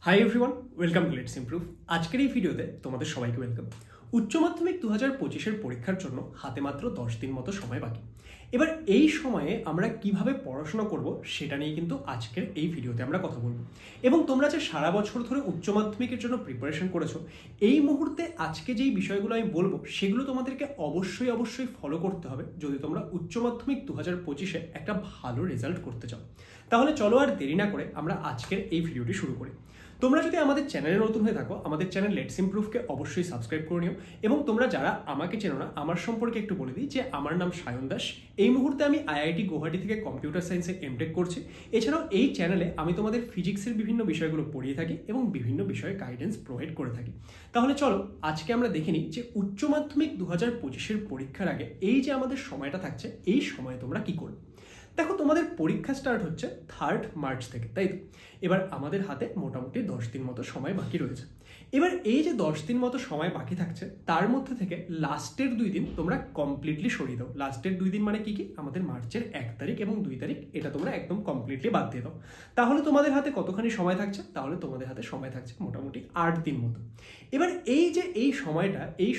Hi everyone, welcome to let's improve. আজকের এই ভিডিওতে তোমাদের সবাইকে ওয়েলকাম। উচ্চ মাধ্যমিক 2025-এর পরীক্ষার জন্য হাতে মাত্র 10 দিন মতো সময় বাকি। এবার এই সময়ে আমরা কিভাবে পড়াশোনা করব সেটা নিয়ে কিন্তু আজকের এই ভিডিওতে আমরা কথা বলবো। এবং তোমরা যে সারা বছর ধরে উচ্চ মাধ্যমিকের জন্য প্রিপারেশন করেছো, এই মুহূর্তে আজকে যেই বিষয়গুলো আমি বলবো সেগুলো তোমাদেরকে অবশ্যই ফলো করতে হবে যদি তোমরা উচ্চ মাধ্যমিক 2025-এ একটা ভালো রেজাল্ট করতে চাও। তাহলে চলো আর দেরি না করে আমরা আজকের এই ভিডিওটি শুরু করি। তোমরা যদি আমাদের চ্যানেলে নতুন হয়ে থাকো, আমাদের চ্যানেল লেটস ইমপ্রুভকে অবশ্যই সাবস্ক্রাইব করে নিও। এবং তোমরা যারা আমাকে চেনো না, আমার সম্পর্কে একটু বলে দিই যে আমার নাম সায়ন দাস। এই মুহূর্তে আমি আইআইটি গুয়াহাটি থেকে কম্পিউটার সায়েন্সে এমটেক করছি। এছাড়াও এই চ্যানেলে আমি তোমাদের ফিজিক্সের বিভিন্ন বিষয়গুলো পড়িয়ে থাকি এবং বিভিন্ন বিষয়ে গাইডেন্স প্রোভাইড করে থাকি। তাহলে চলো আজকে আমরা দেখে নিই যে উচ্চ মাধ্যমিক 2025-এর পরীক্ষার আগে এই যে আমাদের সময়টা থাকছে, এই সময়ে তোমরা কি করবে। দেখো, তোমাদের পরীক্ষা স্টার্ট হচ্ছে 3 মার্চ থেকে, তাই তো? এবার আমাদের হাতে মোটামুটি 10 দিন মতো সময় বাকি রয়েছে। এবার এই যে 10 দিন মতো সময় বাকি থাকছে, তার মধ্যে থেকে লাস্টের 2 দিন তোমরা কমপ্লিটলি সরিয়ে দাও। লাস্টের 2 দিন মানে কি কি? আমাদের মার্চের 1 তারিখ এবং 2 তারিখ, এটা তোমরা একদম কমপ্লিটলি বাদ দিয়ে দাও। তাহলে তোমাদের হাতে কতখানি সময় থাকছে? তাহলে তোমাদের হাতে সময় থাকছে মোটামুটি 8 দিন মতো। এবার এই যে এই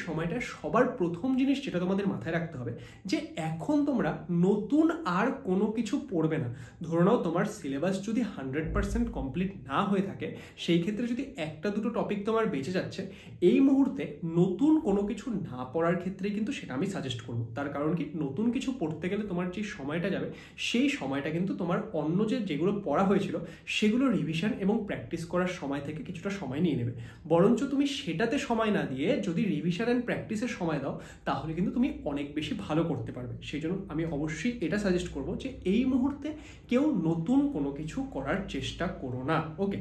সময়টা সবার প্রথম জিনিস যেটা তোমাদের মাথায় রাখতে হবে যে এখন তোমরা নতুন আর কোনো কিছু পড়বে না। ধরে নাও তোমার সিলেবাস যদি 100% কমপ্লিট না হয়ে থাকে, সেই ক্ষেত্রে যদি একটা দুটো টপিক তোমার বেঁচে যাচ্ছে, এই মুহূর্তে নতুন কোনো কিছু না পড়ার ক্ষেত্রে কিন্তু সেটা আমি সাজেস্ট করব। তার কারণ কি, নতুন কিছু পড়তে গেলে তোমার যে সময়টা যাবে, সেই সময়টা কিন্তু তোমার অন্য যেগুলো পড়া হয়েছিল সেগুলো রিভিশন এবং প্র্যাকটিস করার সময় থেকে কিছুটা সময় নিয়ে নেবে। বরঞ্চ তুমি সেটাতে সময় না দিয়ে যদি রিভিশন অ্যান্ড প্র্যাকটিসের সময় দাও, তাহলে কিন্তু তুমি অনেক বেশি ভালো করতে পারবে। সেই জন্য আমি অবশ্যই এটা সাজেস্ট করবো যে এই মুহূর্তে কেউ নতুন কোনো কিছু করার চেষ্টা করো না। ওকে,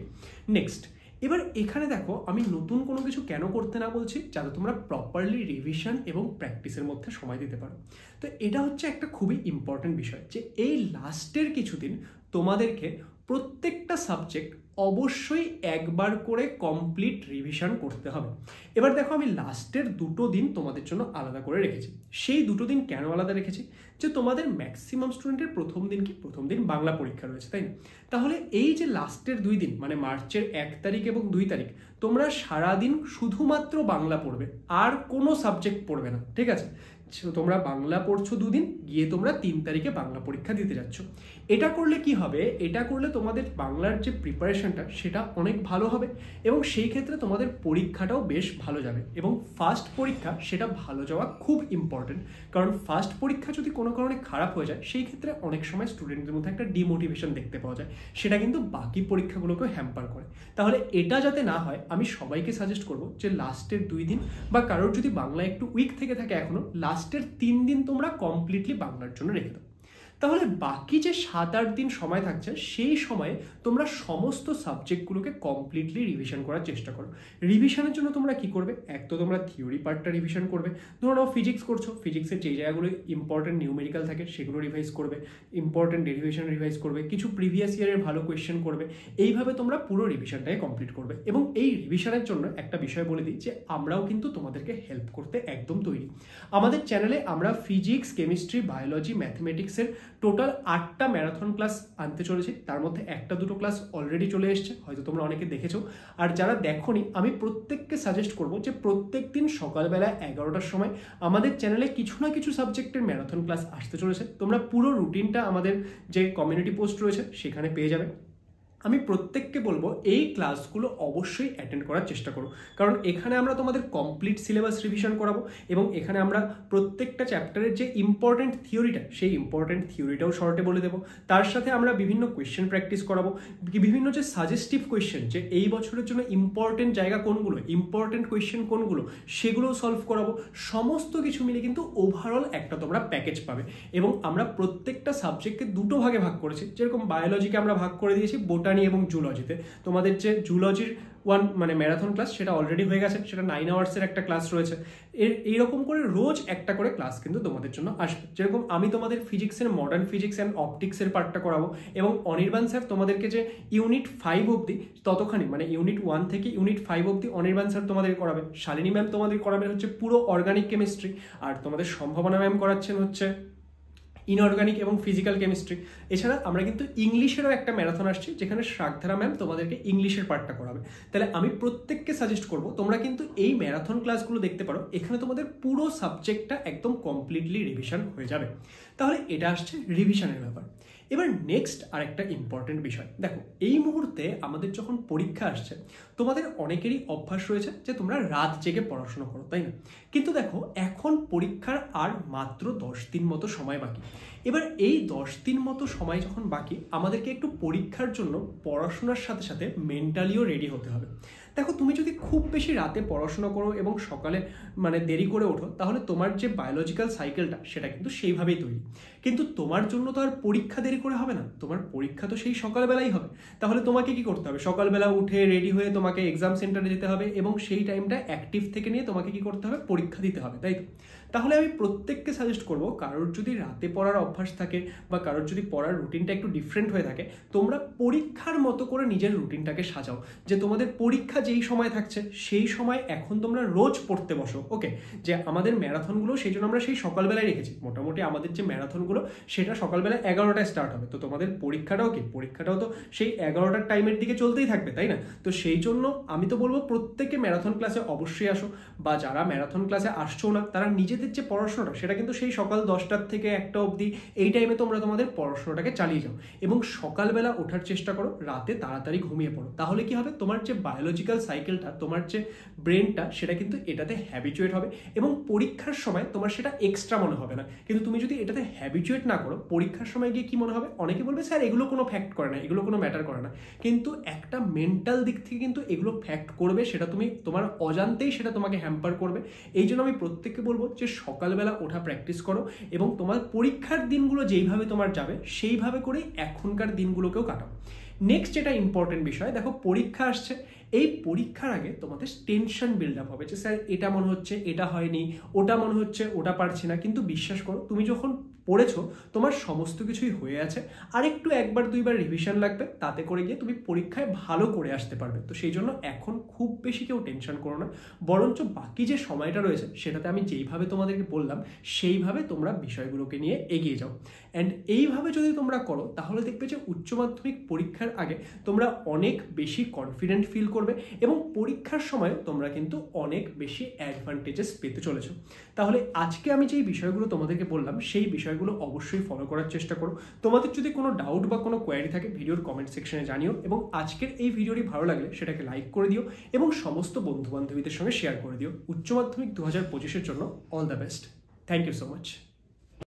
নেক্সট। এবার এখানে দেখো, আমি নতুন কোনো কিছু কেন করতে না বলছি, যাতে তোমরা প্রপারলি রিভিশন এবং প্র্যাকটিসের মধ্যে সময় দিতে পারো। তো এটা হচ্ছে একটা খুবই ইম্পর্টেন্ট বিষয় যে এই লাস্টের কিছুদিন তোমাদেরকে প্রত্যেকটা সাবজেক্ট অবশ্যই একবার করে কমপ্লিট রিভিশন করতে হবে। এবার দেখো, আমি লাস্টের 2 দিন তোমাদের জন্য আলাদা করে রেখেছি। সেই 2 দিন কেন আলাদা রেখেছি? যে তোমাদের ম্যাক্সিমাম স্টুডেন্টের প্রথম দিন বাংলা পরীক্ষা রয়েছে, তাই না? তাহলে এই যে লাস্টের 2 দিন মানে মার্চের 1 তারিখ এবং 2 তারিখ তোমরা সারাদিন শুধুমাত্র বাংলা পড়বে, আর কোনো সাবজেক্ট পড়বে না, ঠিক আছে? তোমরা বাংলা পড়ছো 2 দিন, গিয়ে তোমরা 3 তারিখে বাংলা পরীক্ষা দিতে যাচ্ছ। এটা করলে কি হবে? এটা করলে তোমাদের বাংলার যে প্রিপারেশনটা সেটা অনেক ভালো হবে এবং সেই ক্ষেত্রে তোমাদের পরীক্ষাটাও বেশ ভালো যাবে। এবং ফার্স্ট পরীক্ষা সেটা ভালো যাওয়া খুব ইম্পর্টেন্ট, কারণ ফার্স্ট পরীক্ষা যদি কোনো কারণে খারাপ হয়ে যায়, সেই ক্ষেত্রে অনেক সময় স্টুডেন্টদের মধ্যে একটা ডিমোটিভেশন দেখতে পাওয়া যায়, সেটা কিন্তু বাকি পরীক্ষাগুলোকেও হ্যাম্পার করে। তাহলে এটা যাতে না হয়, আমি সবাইকে সাজেস্ট করবো যে লাস্টের 2 দিন বা কারোর যদি বাংলা একটু উইক থেকে থাকে এখনো, লাস্টের 3 দিন তোমরা কমপ্লিটলি বাংলার জন্য রেখে দাও। তাহলে বাকি যে 7-8 দিন সময় থাকছে, সেই সময়ে তোমরা সমস্ত সাবজেক্টগুলোকে কমপ্লিটলি রিভিশন করার চেষ্টা করো। রিভিশনের জন্য তোমরা কি করবে? এক তো তোমরা থিওরি পার্টটা রিভিশন করবে। ধরো নাও ফিজিক্স করছো, ফিজিক্সের যে জায়গাগুলো ইম্পর্টেন্ট নিউমেরিক্যাল থাকে সেগুলো রিভাইজ করবে, ইম্পর্টেন্ট ডেরিভেশন রিভাইজ করবে, কিছু প্রিভিয়াস ইয়ারের ভালো কোয়েশ্চেন করবে। এইভাবে তোমরা পুরো রিভিশনটাই কমপ্লিট করবে। এবং এই রিভিশনের জন্য একটা বিষয় বলে দিই যে আমরাও কিন্তু তোমাদেরকে হেল্প করতে একদম তৈরি। আমাদের চ্যানেলে আমরা ফিজিক্স, কেমিস্ট্রি, বায়োলজি, ম্যাথমেটিক্সের টোটাল 8টা ম্যারাথন ক্লাস আনতে চলেছি। তার মধ্যে 1-2 ক্লাস অলরেডি চলে এসছে, হয়তো তোমরা অনেকে দেখেছো। আর যারা দেখোনি, আমি প্রত্যেককে সাজেস্ট করবো যে প্রত্যেক দিন সকালবেলা 11টার সময় আমাদের চ্যানেলে কিছু না কিছু সাবজেক্টের ম্যারাথন ক্লাস আসতে চলেছে। তোমরা পুরো রুটিনটা আমাদের যে কমিউনিটি পোস্ট রয়েছে সেখানে পেয়ে যাবে। আমি প্রত্যেককে বলবো এই ক্লাসগুলো অবশ্যই অ্যাটেন্ড করার চেষ্টা করো, কারণ এখানে আমরা তোমাদের কমপ্লিট সিলেবাস রিভিশন করাবো এবং এখানে আমরা প্রত্যেকটা চ্যাপ্টারের যে ইম্পর্টেন্ট থিওরিটা, সেই ইম্পর্টেন্ট থিওরিটাও শর্টে বলে দেবো। তার সাথে আমরা বিভিন্ন কোয়েশ্চেন প্র্যাকটিস করাবো, বিভিন্ন যে সাজেস্টিভ কোয়েশ্চেন, যে এই বছরের জন্য ইম্পর্টেন্ট জায়গা কোনগুলো, ইম্পর্টেন্ট কোয়েশ্চেন কোনগুলো, সেগুলোও সলভ করাবো। সমস্ত কিছু মিলে কিন্তু ওভারঅল একটা তোমরা প্যাকেজ পাবে। এবং আমরা প্রত্যেকটা সাবজেক্টকে 2 ভাগে ভাগ করেছি। যেরকম বায়োলজিকে আমরা ভাগ করে দিয়েছি বোটানি এবং জুলজিতে। তোমাদের যে জুলজির 1 মানে ম্যারাথন ক্লাস সেটা অলরেডি হয়ে গেছে, সেটা 9 আওয়ার্সের একটা ক্লাস রয়েছে। এইরকম করে রোজ একটা করে ক্লাস কিন্তু তোমাদের জন্য আসবে। যেরকম আমি তোমাদের ফিজিক্সের মডার্ন ফিজিক্স অ্যান্ড অপটিক্সের পার্টটা করাবো এবং অনির্বাণ স্যার তোমাদেরকে যে ইউনিট 5 অবধি ততখানি মানে ইউনিট 1 থেকে ইউনিট 5 অবধি অনির্বাণ স্যার তোমাদের করাবে। শালিনী ম্যাম তোমাদের করাবেন হচ্ছে পুরো অর্গানিক কেমিস্ট্রি, আর তোমাদের সম্ভাবনা ম্যাম করাচ্ছেন হচ্ছে ইনঅর্গানিক এবং ফিজিক্যাল কেমিস্ট্রি। এছাড়া আমরা কিন্তু ইংলিশেরও একটা ম্যারাথন আসছি, যেখানে শাকধারা ম্যাম তোমাদেরকে ইংলিশের পার্টটা করাবে। তাহলে আমি প্রত্যেককে সাজেস্ট করবো তোমরা কিন্তু এই ম্যারাথন ক্লাসগুলো দেখতে পারো, এখানে তোমাদের পুরো সাবজেক্টটা একদম কমপ্লিটলি রিভিশন হয়ে যাবে। তাহলে এটা আসছে রিভিশনের ব্যাপার। এবার নেক্সট আরেকটা ইম্পর্টেন্ট বিষয়, দেখো এই মুহূর্তে আমাদের যখন পরীক্ষা আসছে, তোমাদের অনেকেরই অভ্যাস রয়েছে যে তোমরা রাত জেগে পড়াশোনা করো, তাই না? কিন্তু দেখো এখন পরীক্ষার আর মাত্র 10 দিন মতো সময় বাকি। এবার এই 10 দিন মতো সময় যখন বাকি, আমাদেরকে একটু পরীক্ষার জন্য পড়াশোনার সাথে সাথে মেন্টালিও রেডি হতে হবে। দেখো তুমি যদি খুব বেশি রাতে পড়াশোনা করো এবং সকালে দেরি করে ওঠো, তাহলে তোমার যে বায়োলজিক্যাল সাইকেলটা সেটা কিন্তু সেইভাবেই তৈরি। কিন্তু তোমার জন্য তো আর পরীক্ষা দেরি করে হবে না, তোমার পরীক্ষা তো সেই সকালবেলাই হবে। তাহলে তোমাকে কি করতে হবে? সকালবেলা উঠে রেডি হয়ে তোমাকে এক্সাম সেন্টারে যেতে হবে এবং সেই টাইমটা অ্যাক্টিভ থেকে নিয়ে তোমাকে কি করতে হবে? পরীক্ষা দিতে হবে, তাই তো? তাহলে আমি প্রত্যেককে সাজেস্ট করব, কারোর যদি রাতে পড়ার অভ্যাস থাকে বা কারোর যদি পড়ার রুটিনটা একটু ডিফারেন্ট হয়ে থাকে, তোমরা পরীক্ষার মতো করে নিজের রুটিনটাকে সাজাও। যে তোমাদের পরীক্ষা যেই সময় থাকছে সেই সময় এখন তোমরা রোজ পড়তে বসো। ওকে, যে আমাদের ম্যারাথনগুলো সেই জন্য আমরা সেই সকালবেলায় রেখেছি। মোটামুটি আমাদের যে ম্যারাথনগুলো সেটা সকালবেলা 11টায় স্টার্ট হবে। তো তোমাদের পরীক্ষাটাও পরীক্ষাটাও তো সেই 11টার টাইমের দিকে চলতেই থাকবে, তাই না? তো সেই জন্য আমি তো বলবো প্রত্যেকে ম্যারাথন ক্লাসে অবশ্যই আসো, বা যারা ম্যারাথন ক্লাসে আসছো না তারা নিজেদের যে পড়াশোনাটা সেটা কিন্তু সেই সকাল 10টার থেকে 1টা অবধি এই টাইমে তোমরা তোমাদের পড়াশোনাটাকে চালিয়ে যাও এবং সকালবেলা ওঠার চেষ্টা করো, রাতে তাড়াতাড়ি ঘুমিয়ে পড়ো। তাহলে কি হবে? তোমার যে বায়োলজিক্যাল সাইকেলটা, তোমার যে ব্রেনটা, সেটা কিন্তু এটাতে হ্যাবিচুয়েট হবে এবং পরীক্ষার সময় তোমার সেটা এক্সট্রা মনে হবে না। কিন্তু তুমি যদি এটাতে হ্যাবিচুয়েট না করো, পরীক্ষার সময় গিয়ে কি মনে হবে? অনেকে বলবে স্যার এগুলো কোনো ফ্যাক্ট করে না, এগুলো কোনো ম্যাটার করে না। কিন্তু একটা মেন্টাল দিক থেকে কিন্তু এগুলো ফ্যাক্ট করবে, সেটা তুমি তোমার অজান্তেই সেটা তোমাকে হ্যাম্পার করবে। এই জন্য আমি প্রত্যেককে বলবো যে সকালবেলা ওঠা প্র্যাকটিস করো এবং তোমার পরীক্ষার দিনগুলো যেইভাবে তোমার যাবে সেইভাবে করেই এখনকার দিনগুলোকেও কাটাও। নেক্সট যেটা ইম্পর্টেন্ট বিষয়, দেখো পরীক্ষা আসছে, এই পরীক্ষার আগে তোমাদের টেনশন বিল্ড আপ হবে যে স্যার এটা মনে হচ্ছে এটা হয়নি, ওটা মনে হচ্ছে ওটা পারছি না। কিন্তু বিশ্বাস করো, তুমি যখন পড়েছো তোমার সমস্ত কিছুই হয়ে আছে, আর একটু একবার দুইবার রিভিশন লাগবে, তাতে করে গিয়ে তুমি পরীক্ষায় ভালো করে আসতে পারবে। তো সেই জন্য এখন খুব বেশি কেউ টেনশন করো না, বরঞ্চ বাকি যে সময়টা রয়েছে সেটাতে আমি যেইভাবে তোমাদেরকে বললাম সেইভাবে তোমরা বিষয়গুলোকে নিয়ে এগিয়ে যাও। অ্যান্ড এইভাবে যদি তোমরা করো তাহলে দেখবে যে উচ্চ মাধ্যমিক পরীক্ষার আগে তোমরা অনেক বেশি কনফিডেন্ট ফিল করবে এবং পরীক্ষার সময় তোমরা কিন্তু অনেক বেশি অ্যাডভান্টেজেস পেতে চলেছো। তাহলে আজকে আমি যেই বিষয়গুলো তোমাদেরকে বললাম সেই বিষয়গুলো অবশ্যই ফলো করার চেষ্টা করো। তোমাদের যদি কোনো ডাউট বা কোনো কোয়ারি থাকে ভিডিওর কমেন্ট সেকশনে জানিও, এবং আজকের এই ভিডিওটি ভালো লাগলে সেটাকে লাইক করে দিও এবং সমস্ত বন্ধু বান্ধবীদের সঙ্গে শেয়ার করে দিও। উচ্চ মাধ্যমিক 2025-এর জন্য all the best. Thank you so much.